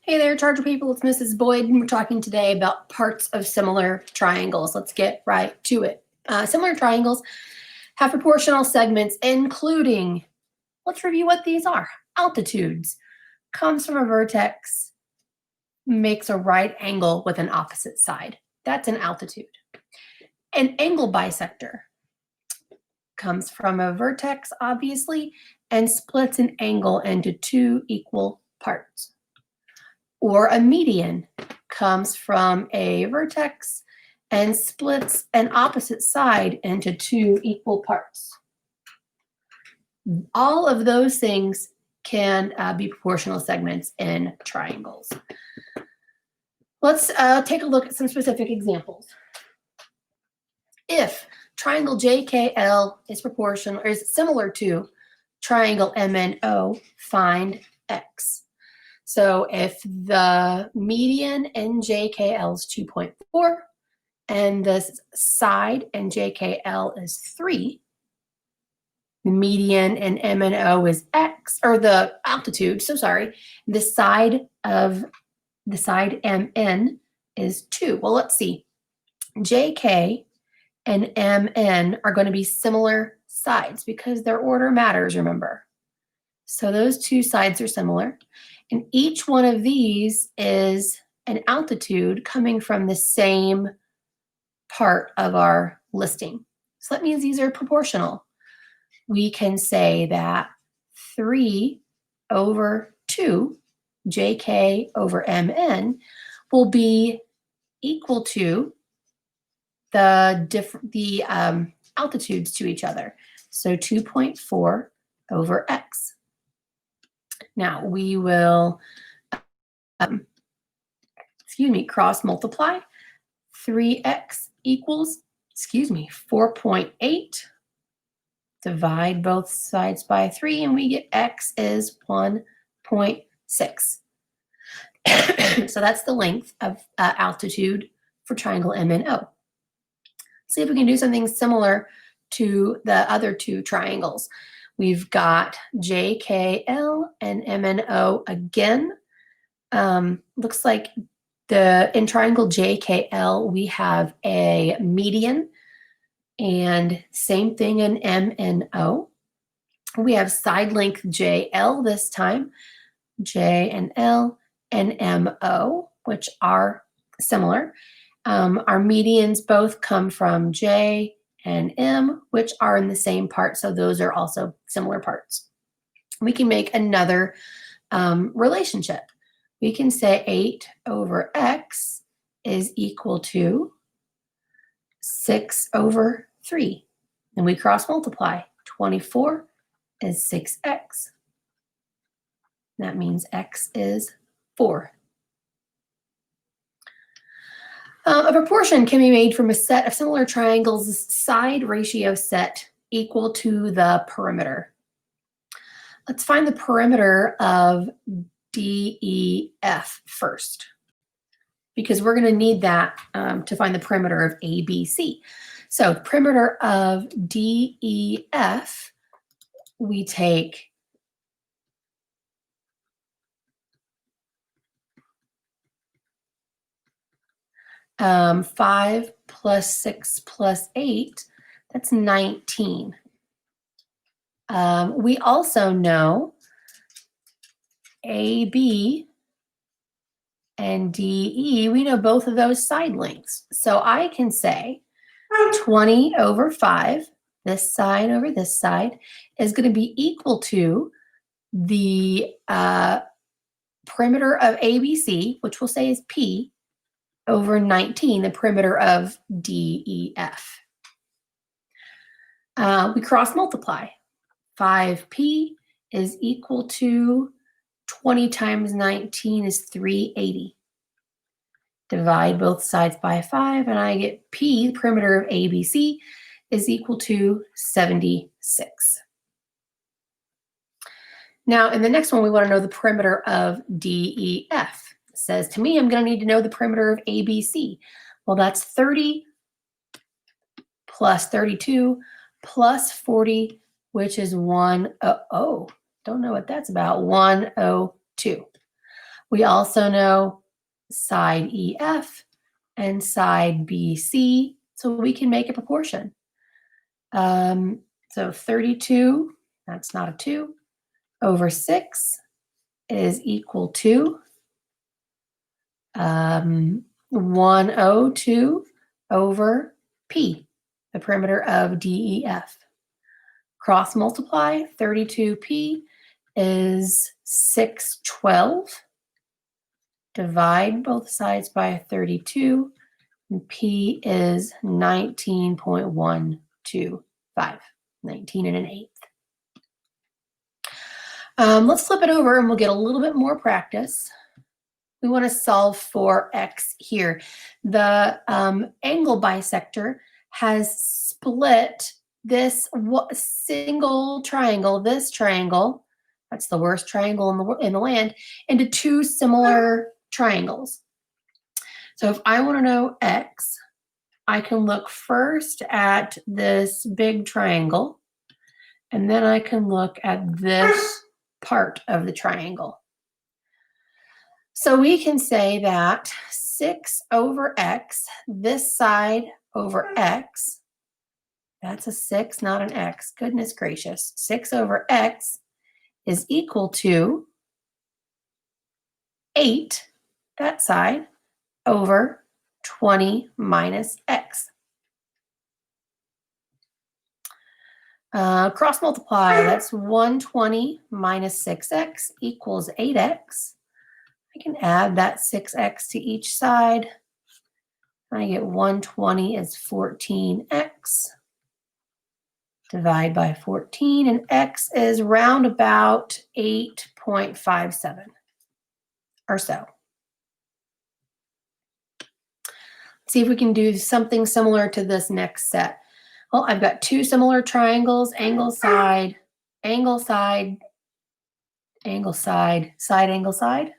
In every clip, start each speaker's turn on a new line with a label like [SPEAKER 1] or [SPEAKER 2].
[SPEAKER 1] Hey there, Charger people, it's Mrs. Boyd, and we're talking today about parts of similar triangles. Let's get right to it. Similar triangles have proportional segments, including, let's review what these are. Altitudes comes from a vertex, makes a right angle with an opposite side. That's an altitude. An angle bisector comes from a vertex, obviously, and splits an angle into two equal parts. Or a median comes from a vertex and splits an opposite side into two equal parts. All of those things can be proportional segments in triangles. Let's take a look at some specific examples. If triangle JKL is proportional or is similar to triangle MNO, find X. So if the median in JKL is 2.4 and the side in JKL is 3, the median in MNO is X, or the altitude, so sorry, the side MN is 2. Well, let's see. JK and MN are going to be similar sides because their order matters, remember. So those two sides are similar. And each one of these is an altitude coming from the same part of our listing. So that means these are proportional. We can say that 3 over 2, JK over MN, will be equal to the altitudes to each other. So 2.4 over X. Now we will, cross multiply. 3x equals, 4.8. Divide both sides by 3 and we get x is 1.6. So that's the length of altitude for triangle MNO. See if we can do something similar to the other two triangles. We've got JKL and MNO again. Looks like in triangle JKL, we have a median, and same thing in MNO. We have side length JL this time, J and L and MO, which are similar. Our medians both come from J and M, which are in the same part, so those are also similar parts. We can make another relationship. We can say 8 over X is equal to 6 over 3. And we cross multiply. 24 is 6X. That means X is 4. A proportion can be made from a set of similar triangles' side ratio set equal to the perimeter. Let's find the perimeter of DEF first, because we're going to need that to find the perimeter of ABC. So the perimeter of DEF, we take 5 plus 6 plus 8, that's 19. We also know AB and DE, we know both of those side lengths. So I can say 20 over 5, this side over this side, is going to be equal to the perimeter of ABC, which we'll say is P, over 19, the perimeter of DEF. We cross multiply. 5P is equal to 20 times 19 is 380. Divide both sides by 5 and I get P, the perimeter of ABC, is equal to 76. Now in the next one we want to know the perimeter of DEF. Says to me, I'm going to need to know the perimeter of ABC. Well, that's 30 plus 32 plus 40, which is 102. Don't know what that's about, 102. We also know side EF and side BC, so we can make a proportion. So 32, that's not a 2, over 6 is equal to 102 over P, the perimeter of DEF. Cross multiply, 32P is 612. Divide both sides by 32, and P is 19.125, 19 and an eighth. Let's flip it over and we'll get a little bit more practice. We want to solve for x here. The angle bisector has split this single triangle, this triangle, that's the worst triangle in the land, into two similar triangles. So if I want to know x, I can look first at this big triangle, and then I can look at this part of the triangle. So we can say that 6 over x, this side over x, that's a 6, not an x. Goodness gracious. 6 over x is equal to 8, that side, over 20 minus x. Cross multiply, that's 120 minus 6x equals 8x. I can add that 6x to each side. I get 120 is 14x. Divide by 14, and x is round about 8.57 or so. Let's see if we can do something similar to this next set. Well, I've got two similar triangles, angle, side, angle, side, angle, side, side, angle, side.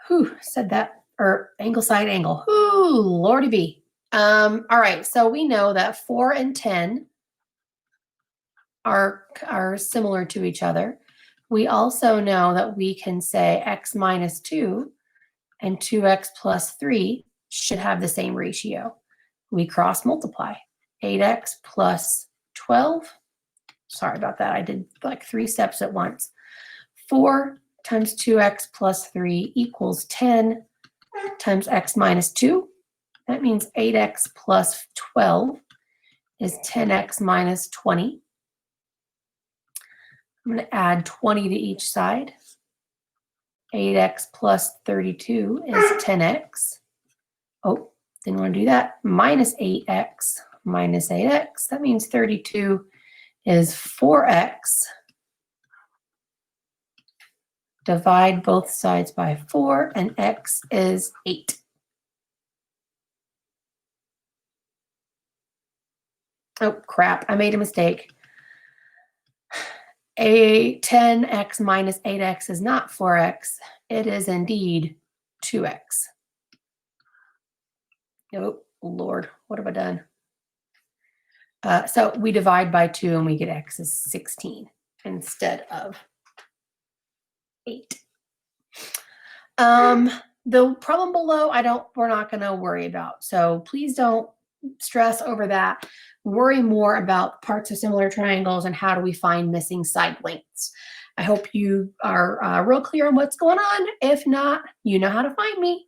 [SPEAKER 1] Whew, said that, or angle, side, angle. Ooh, Lordy be. All right, so we know that 4 and 10 are similar to each other. We also know that we can say x minus 2 and 2x plus 3 should have the same ratio. We cross multiply. 8x plus 12. Sorry about that. I did like 3 steps at once. 4 times 2x plus 3 equals 10 times x minus 2. That means 8x plus 12 is 10x minus 20. I'm going to add 20 to each side. 8x plus 32 is 10x. Oh, didn't want to do that. Minus 8x minus 8x. That means 32 is 4x. Divide both sides by 4, and x is 8. Oh, crap. I made a mistake. 10x minus 8x is not 4x. It is indeed 2x. Oh, Lord, what have I done? So we divide by 2 and we get x is 16 instead of 8. The problem below, we're not going to worry about. So please don't stress over that. Worry more about parts of similar triangles and how do we find missing side lengths. I hope you are real clear on what's going on. If not, you know how to find me.